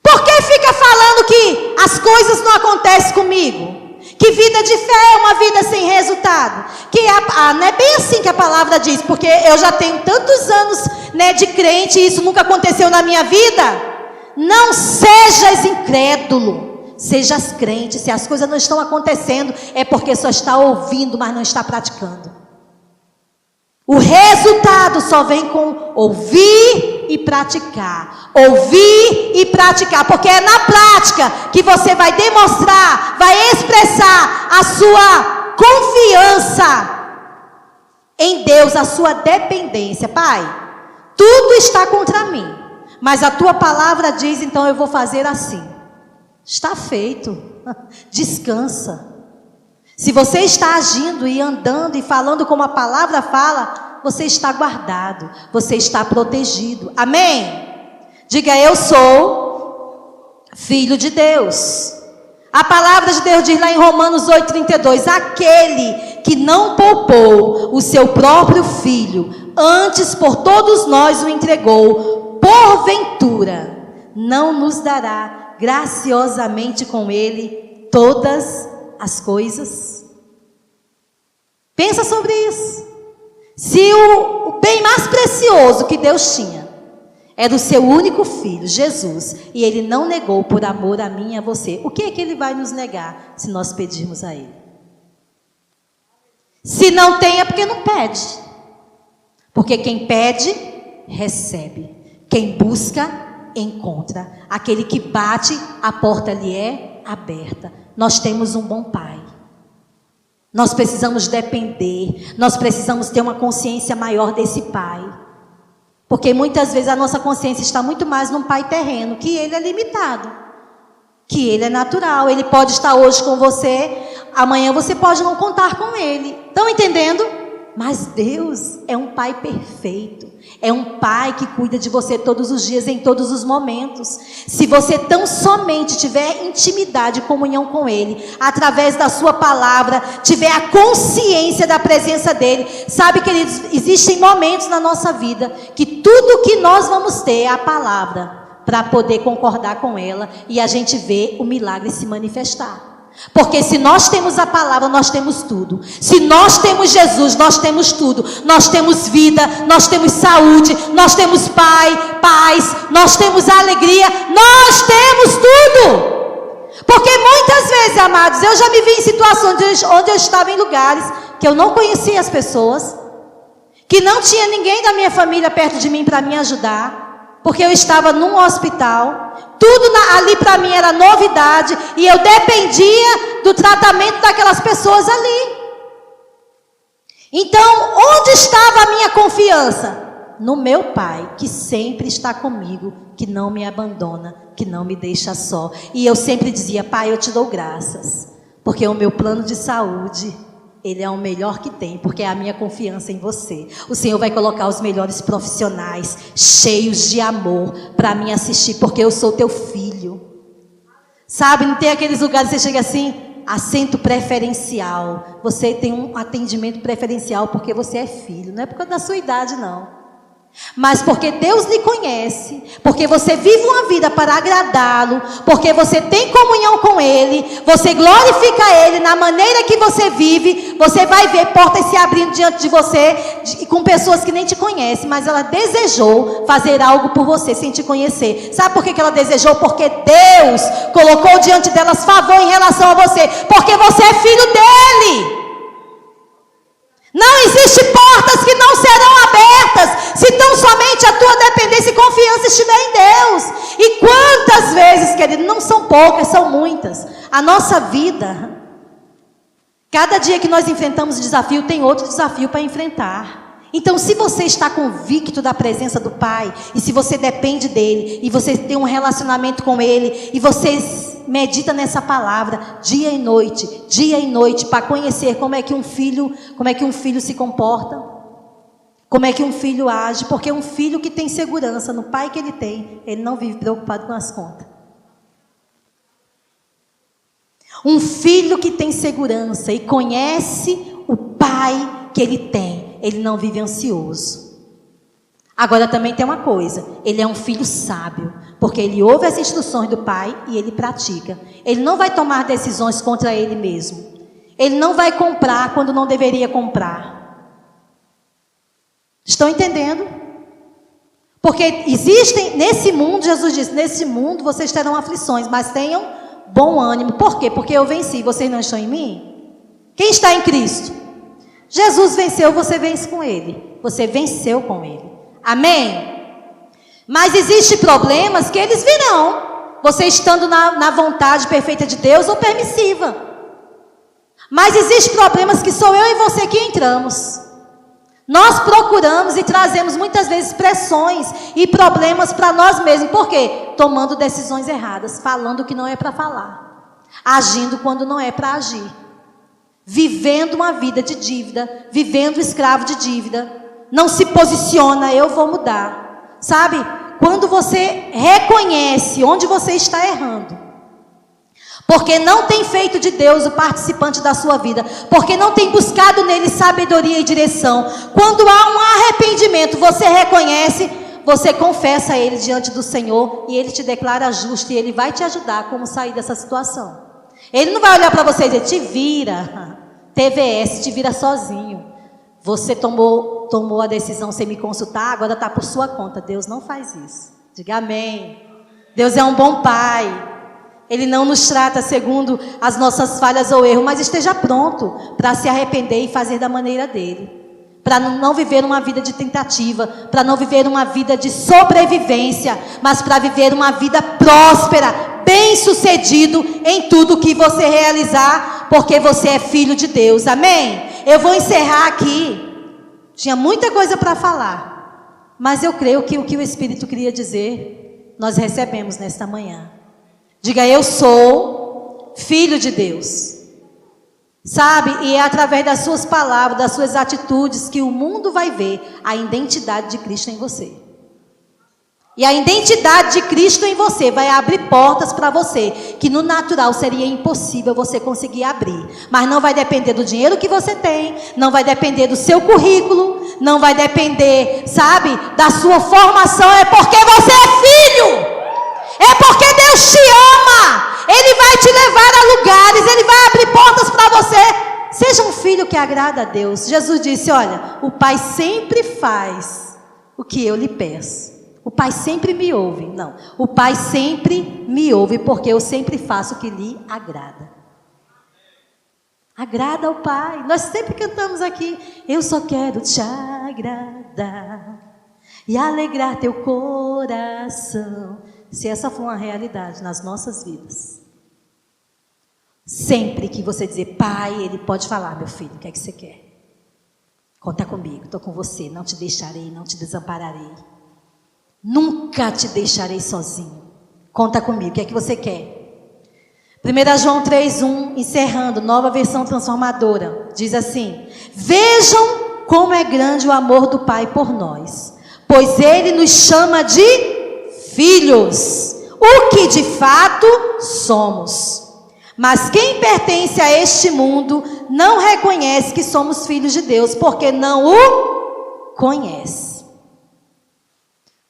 Por que fica falando que as coisas não acontecem comigo? Que vida de fé é uma vida sem resultado? Que não é bem assim que a palavra diz, porque eu já tenho tantos anos, né, de crente e isso nunca aconteceu na minha vida. Não sejas incrédulo, sejas crente. Se as coisas não estão acontecendo, é porque só está ouvindo, mas não está praticando. O resultado só vem com ouvir e praticar. Ouvir e praticar. Porque é na prática que você vai demonstrar, vai expressar a sua confiança em Deus, a sua dependência. Pai, tudo está contra mim, mas a tua palavra diz, então eu vou fazer assim. Está feito. Descansa. Se você está agindo e andando e falando como a palavra fala, você está guardado, você está protegido. Amém? Diga: eu sou filho de Deus. A palavra de Deus diz lá em Romanos 8:32: aquele que não poupou o seu próprio filho, antes por todos nós o entregou, porventura não nos dará graciosamente com ele todas as coisas? Pensa sobre isso. Se o bem mais precioso que Deus tinha era o seu único filho, Jesus, e ele não negou por amor a mim e a você, o que é que ele vai nos negar se nós pedirmos a ele? Se não tem, é porque não pede. Porque quem pede, recebe. Quem busca, encontra. Aquele que bate, a porta lhe é aberta. Nós temos um bom Pai. Nós precisamos depender. Nós precisamos ter uma consciência maior desse Pai. Porque muitas vezes a nossa consciência está muito mais num Pai terreno, que ele é limitado, que ele é natural. Ele pode estar hoje com você, amanhã você pode não contar com ele. Estão entendendo? Mas Deus é um Pai perfeito. É um Pai que cuida de você todos os dias, em todos os momentos. Se você tão somente tiver intimidade e comunhão com Ele, através da sua palavra, tiver a consciência da presença dEle, sabe, queridos, existem momentos na nossa vida que tudo que nós vamos ter é a palavra, para poder concordar com ela e a gente vê o milagre se manifestar. Porque se nós temos a palavra, nós temos tudo. Se nós temos Jesus, nós temos tudo. Nós temos vida, nós temos saúde, nós temos paz, nós temos alegria, nós temos tudo. Porque muitas vezes, amados, eu já me vi em situações onde eu estava em lugares que eu não conhecia as pessoas, que não tinha ninguém da minha família perto de mim para me ajudar, porque eu estava num hospital, tudo ali para mim era novidade, e eu dependia do tratamento daquelas pessoas ali. Então, onde estava a minha confiança? No meu Pai, que sempre está comigo, que não me abandona, que não me deixa só. E eu sempre dizia: Pai, eu te dou graças, porque o meu plano de saúde, ele é o melhor que tem, porque é a minha confiança em você. O Senhor vai colocar os melhores profissionais, cheios de amor, para me assistir, porque eu sou teu filho. Sabe, não tem aqueles lugares que você chega assim, assento preferencial. Você tem um atendimento preferencial porque você é filho, não é por causa da sua idade, não. Mas porque Deus lhe conhece, porque você vive uma vida para agradá-lo, porque você tem comunhão com Ele, você glorifica Ele na maneira que você vive, você vai ver portas se abrindo diante de você, com pessoas que nem te conhecem, mas ela desejou fazer algo por você sem te conhecer. Sabe por que ela desejou? Porque Deus colocou diante delas favor em relação a você, porque você é filho dEle. Não existe portas que não serão abertas se tão somente a tua dependência e confiança estiver em Deus. E quantas vezes, querido, não são poucas, são muitas. A nossa vida, cada dia que nós enfrentamos desafio, tem outro desafio para enfrentar. Então, se você está convicto da presença do Pai, e se você depende dEle, e você tem um relacionamento com Ele, e você medita nessa palavra dia e noite, para conhecer como é que um filho se comporta, como é que um filho age, porque um filho que tem segurança no pai que ele tem, ele não vive preocupado com as contas. Um filho que tem segurança e conhece o pai que ele tem, ele não vive ansioso. Agora também tem uma coisa, ele é um filho sábio, porque ele ouve as instruções do pai e ele pratica. Ele não vai tomar decisões contra ele mesmo. Ele não vai comprar quando não deveria comprar. Estão entendendo? Porque existem, nesse mundo, Jesus disse, nesse mundo vocês terão aflições, mas tenham bom ânimo. Por quê? Porque eu venci, vocês não estão em mim? Quem está em Cristo? Jesus venceu, você vence com Ele. Você venceu com Ele. Amém? Mas existem problemas que eles virão, você estando na vontade perfeita de Deus ou permissiva. Mas existem problemas que sou eu e você que entramos. Nós procuramos e trazemos muitas vezes pressões e problemas para nós mesmos. Por quê? Tomando decisões erradas, falando o que não é para falar, agindo quando não é para agir, vivendo uma vida de dívida, vivendo escravo de dívida. Não se posiciona, eu vou mudar. Sabe? Quando você reconhece onde você está errando, porque não tem feito de Deus o participante da sua vida, porque não tem buscado nele sabedoria e direção, quando há um arrependimento, você reconhece, você confessa a Ele diante do Senhor, e Ele te declara justo, e Ele vai te ajudar a como sair dessa situação. Ele não vai olhar para você e dizer, te vira, TVS, te vira sozinho. Você tomou a decisão sem me consultar, agora está por sua conta. Deus não faz isso. Diga amém. Deus é um bom Pai. Ele não nos trata segundo as nossas falhas ou erros, mas esteja pronto para se arrepender e fazer da maneira dele. Para não viver uma vida de tentativa, para não viver uma vida de sobrevivência, mas para viver uma vida próspera, bem-sucedido em tudo que você realizar, porque você é filho de Deus. Amém? Eu vou encerrar aqui. Tinha muita coisa para falar, mas eu creio que o que o Espírito queria dizer, nós recebemos nesta manhã. Diga, eu sou filho de Deus. Sabe? E é através das suas palavras, das suas atitudes, que o mundo vai ver a identidade de Cristo em você. E a identidade de Cristo em você vai abrir portas para você, que no natural seria impossível você conseguir abrir. Mas não vai depender do dinheiro que você tem, não vai depender do seu currículo, não vai depender, sabe, da sua formação, é porque você é filho. É porque Deus te ama. Ele vai te levar a lugares, Ele vai abrir portas para você. Seja um filho que agrada a Deus. Jesus disse, olha, o Pai sempre faz o que eu lhe peço. O Pai sempre me ouve. Não, o Pai sempre me ouve porque eu sempre faço o que lhe agrada. Agrada ao Pai. Nós sempre cantamos aqui: eu só quero te agradar e alegrar teu coração. Se essa for uma realidade nas nossas vidas, sempre que você dizer: Pai, Ele pode falar: meu filho, o que é que você quer? Conta comigo, estou com você, não te deixarei, não te desampararei. Nunca te deixarei sozinho. Conta comigo, o que é que você quer? 1 João 3,1, encerrando, Nova Versão Transformadora, diz assim: vejam como é grande o amor do Pai por nós, pois Ele nos chama de filhos, o que de fato somos. Mas quem pertence a este mundo não reconhece que somos filhos de Deus, porque não o conhece.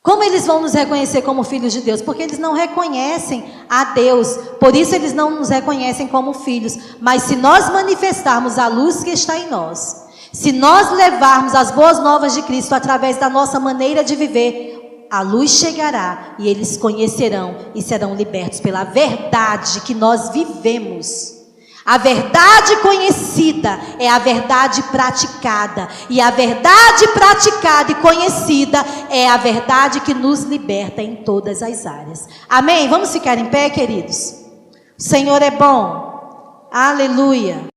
Como eles vão nos reconhecer como filhos de Deus? Porque eles não reconhecem a Deus, por isso eles não nos reconhecem como filhos. Mas se nós manifestarmos a luz que está em nós, se nós levarmos as boas novas de Cristo através da nossa maneira de viver, a luz chegará e eles conhecerão e serão libertos pela verdade que nós vivemos. A verdade conhecida é a verdade praticada. E a verdade praticada e conhecida é a verdade que nos liberta em todas as áreas. Amém? Vamos ficar em pé, queridos? O Senhor é bom. Aleluia.